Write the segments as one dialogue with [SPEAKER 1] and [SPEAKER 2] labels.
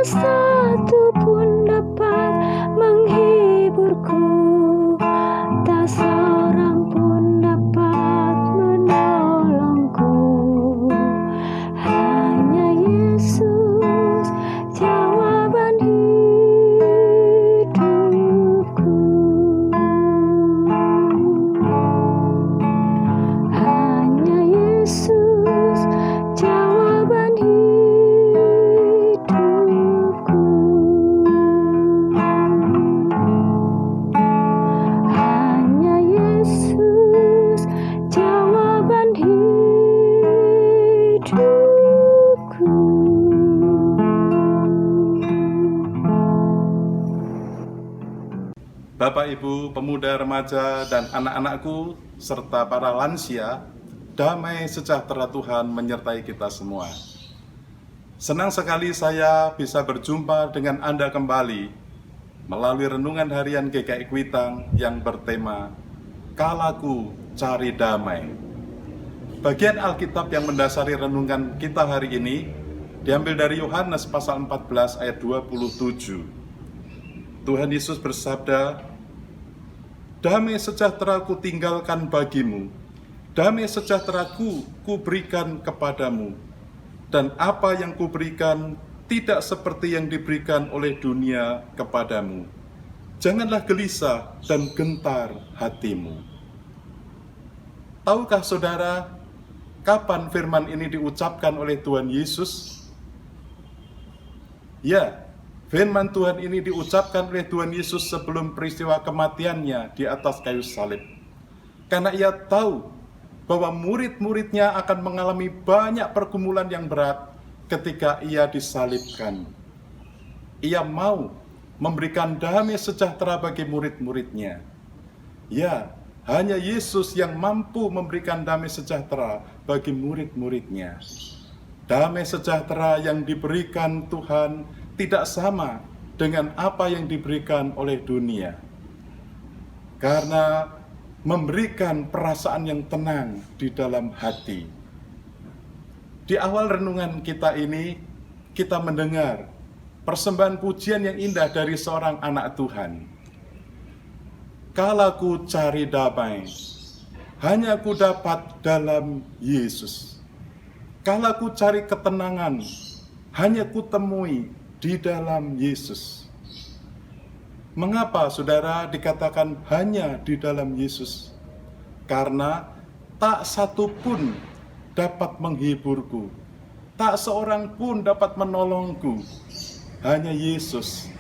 [SPEAKER 1] satu pun dapat menghiburku, tak seorang pun dapat menolongku. Hanya Yesus jawaban hidupku. Hanya Yesus jawaban hidupku. Hanya Yesus jawaban hidupku.
[SPEAKER 2] Bapak, Ibu, pemuda, remaja, dan anak-anakku, serta para lansia, damai sejahtera Tuhan menyertai kita semua. Senang sekali saya bisa berjumpa dengan Anda kembali melalui renungan harian GKI Kuitang yang bertema Kalaku Cari Damai. Bagian Alkitab yang mendasari renungan kita hari ini diambil dari Yohanes pasal 14 ayat 27. Tuhan Yesus bersabda, "Damai sejahtera ku tinggalkan bagimu, damai sejahtera ku berikan kepadamu, dan apa yang kuberikan tidak seperti yang diberikan oleh dunia kepadamu. Janganlah gelisah dan gentar hatimu." Tahukah saudara, kapan firman ini diucapkan oleh Tuhan Yesus? Ya, firman Tuhan ini diucapkan oleh Tuhan Yesus sebelum peristiwa kematiannya di atas kayu salib. Karena ia tahu bahwa murid-muridnya akan mengalami banyak pergumulan yang berat ketika ia disalibkan. Ia mau memberikan damai sejahtera bagi murid-muridnya. Ya, hanya Yesus yang mampu memberikan damai sejahtera bagi murid-muridnya. Damai sejahtera yang diberikan Tuhan tidak sama dengan apa yang diberikan oleh dunia. Karena memberikan perasaan yang tenang di dalam hati. Di awal renungan kita ini, kita mendengar persembahan pujian yang indah dari seorang anak Tuhan. Kalaku cari damai, hanya ku dapat dalam Yesus. Kalaku cari ketenangan, hanya ku temui di dalam Yesus. Mengapa saudara dikatakan hanya di dalam Yesus? Karena tak satu pun dapat menghiburku, tak seorang pun dapat menolongku. Hanya Yesus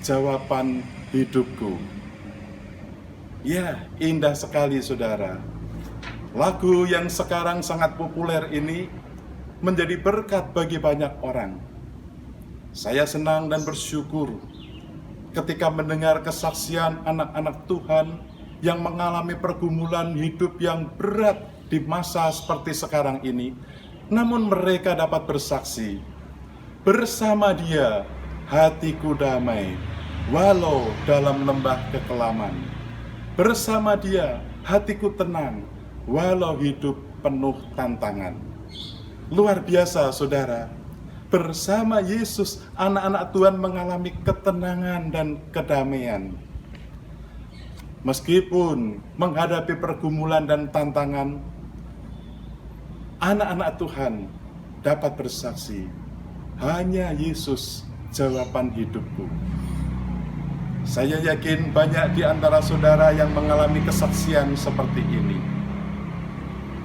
[SPEAKER 2] jawaban hidupku. Ya, indah sekali saudara. Lagu yang sekarang sangat populer ini menjadi berkat bagi banyak orang. Saya senang dan bersyukur ketika mendengar kesaksian anak-anak Tuhan yang mengalami pergumulan hidup yang berat di masa seperti sekarang ini. Namun mereka dapat bersaksi, "Bersama Dia hatiku damai, walau dalam lembah kekelaman. Bersama Dia hatiku tenang, walau hidup penuh tantangan." Luar biasa saudara, bersama Yesus anak-anak Tuhan mengalami ketenangan dan kedamaian. Meskipun menghadapi pergumulan dan tantangan, anak-anak Tuhan dapat bersaksi, hanya Yesus jawaban hidupku. Saya yakin banyak di antara saudara yang mengalami kesaksian seperti ini.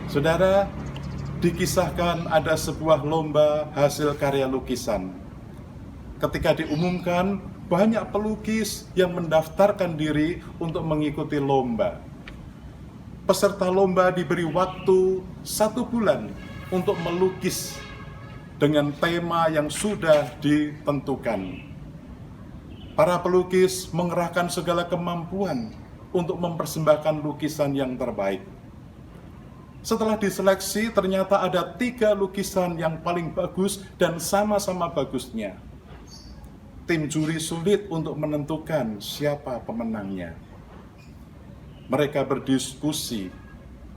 [SPEAKER 2] Saudara, dikisahkan ada sebuah lomba hasil karya lukisan. Ketika diumumkan, banyak pelukis yang mendaftarkan diri untuk mengikuti lomba. Peserta lomba diberi waktu 1 bulan untuk melukis dengan tema yang sudah ditentukan. Para pelukis mengerahkan segala kemampuan untuk mempersembahkan lukisan yang terbaik. Setelah diseleksi, ternyata ada 3 lukisan yang paling bagus dan sama-sama bagusnya. Tim juri sulit untuk menentukan siapa pemenangnya. Mereka berdiskusi,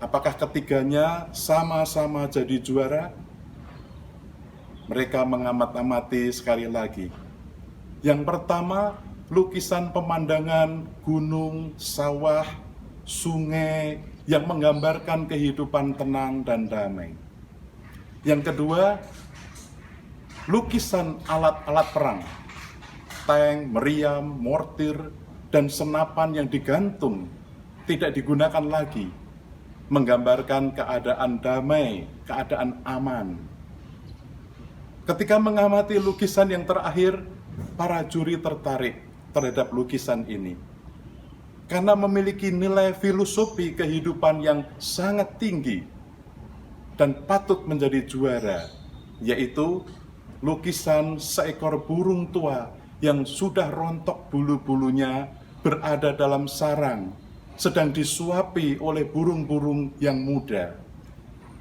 [SPEAKER 2] apakah ketiganya sama-sama jadi juara? Mereka mengamat-amati sekali lagi. Yang pertama, lukisan pemandangan gunung, sawah, sungai yang menggambarkan kehidupan tenang dan damai. Yang kedua, lukisan alat-alat perang, tank, meriam, mortir, dan senapan yang digantung tidak digunakan lagi, menggambarkan keadaan damai, keadaan aman. Ketika mengamati lukisan yang terakhir, para juri tertarik terhadap lukisan ini karena memiliki nilai filosofi kehidupan yang sangat tinggi dan patut menjadi juara, yaitu lukisan seekor burung tua yang sudah rontok bulu-bulunya berada dalam sarang, sedang disuapi oleh burung-burung yang muda.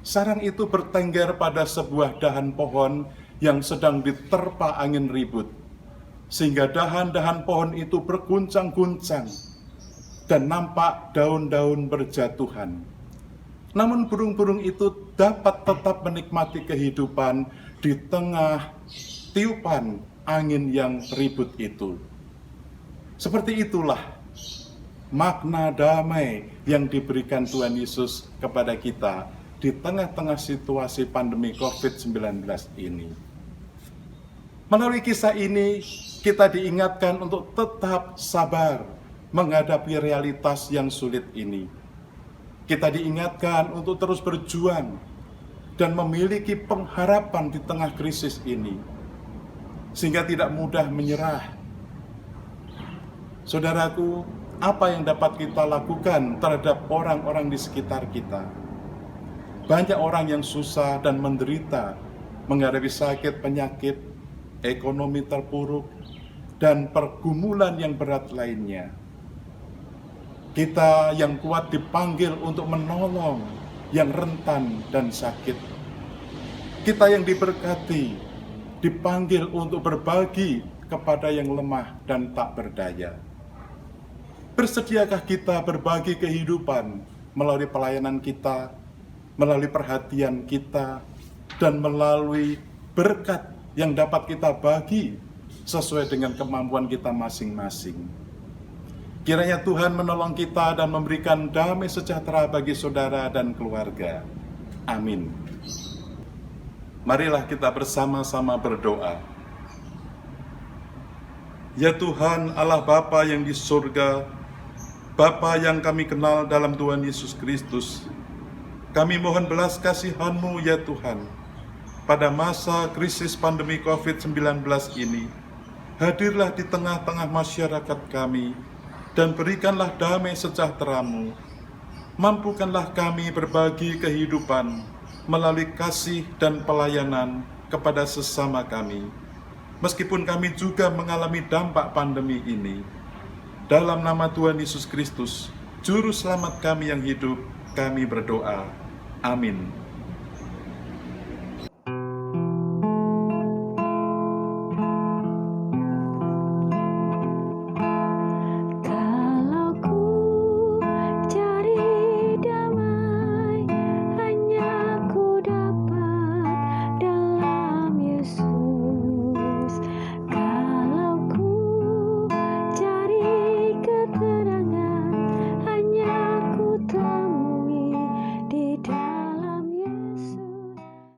[SPEAKER 2] Sarang itu bertengger pada sebuah dahan pohon yang sedang diterpa angin ribut, sehingga dahan-dahan pohon itu berguncang-guncang dan nampak daun-daun berjatuhan. Namun burung-burung itu dapat tetap menikmati kehidupan di tengah tiupan angin yang ribut itu. Seperti itulah makna damai yang diberikan Tuhan Yesus kepada kita di tengah-tengah situasi pandemi COVID-19 ini. Melalui kisah ini, kita diingatkan untuk tetap sabar menghadapi realitas yang sulit ini. Kita diingatkan untuk terus berjuang dan memiliki pengharapan di tengah krisis ini, sehingga tidak mudah menyerah. Saudaraku, apa yang dapat kita lakukan terhadap orang-orang di sekitar kita? Banyak orang yang susah dan menderita menghadapi sakit, penyakit, ekonomi terpuruk, dan pergumulan yang berat lainnya. Kita yang kuat dipanggil untuk menolong yang rentan dan sakit. Kita yang diberkati dipanggil untuk berbagi kepada yang lemah dan tak berdaya. Bersediakah kita berbagi kehidupan melalui pelayanan kita, melalui perhatian kita, dan melalui berkat yang dapat kita bagi sesuai dengan kemampuan kita masing-masing? Kiranya Tuhan menolong kita dan memberikan damai sejahtera bagi saudara dan keluarga. Amin. Marilah kita bersama-sama berdoa. Ya Tuhan, Allah Bapa yang di surga, Bapa yang kami kenal dalam Tuhan Yesus Kristus, kami mohon belas kasihan-Mu ya Tuhan. Pada masa krisis pandemi COVID-19 ini, hadirlah di tengah-tengah masyarakat kami, dan berikanlah damai sejahtera-Mu. Mampukanlah kami berbagi kehidupan melalui kasih dan pelayanan kepada sesama kami, meskipun kami juga mengalami dampak pandemi ini. Dalam nama Tuhan Yesus Kristus, Juru Selamat kami yang hidup, kami berdoa. Amin.